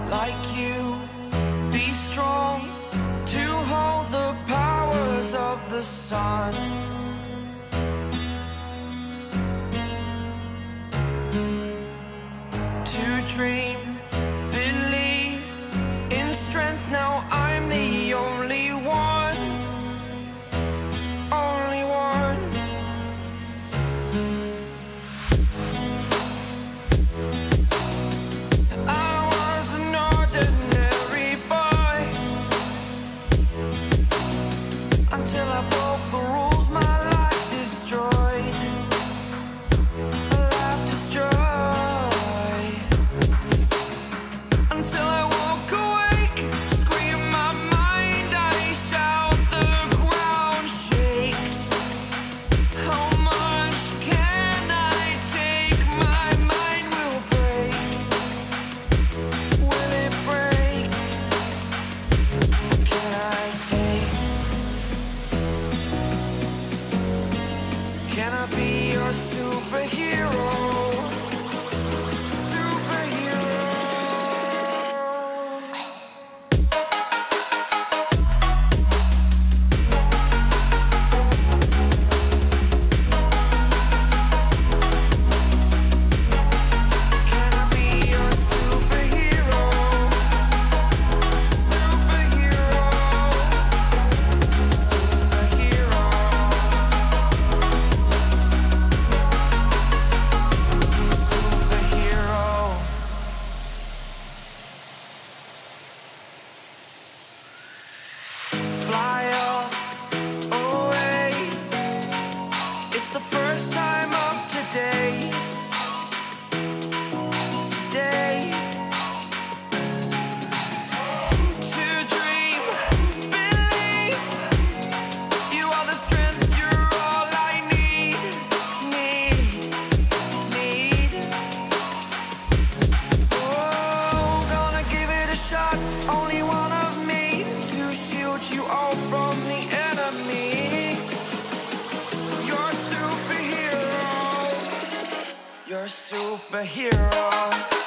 like you, be strong to hold the powers of the sun. To dream, believe in strength. Now I'm the only one, only one. I was an ordinary boy until I broke the rules. My life destroyed, a life destroyed. Until I woke awake, scream my mind, I shout, the ground shakes. How much can I take? My mind will break. Will it break? Can I take? Can I be your superhero? Fly away. It's the first time of today. Today. To dream, believe. You are the strength, you're all I need. Need. Oh, gonna give it a shot. Only one of me to shield you all from the enemy. You're a superhero. You're a superhero.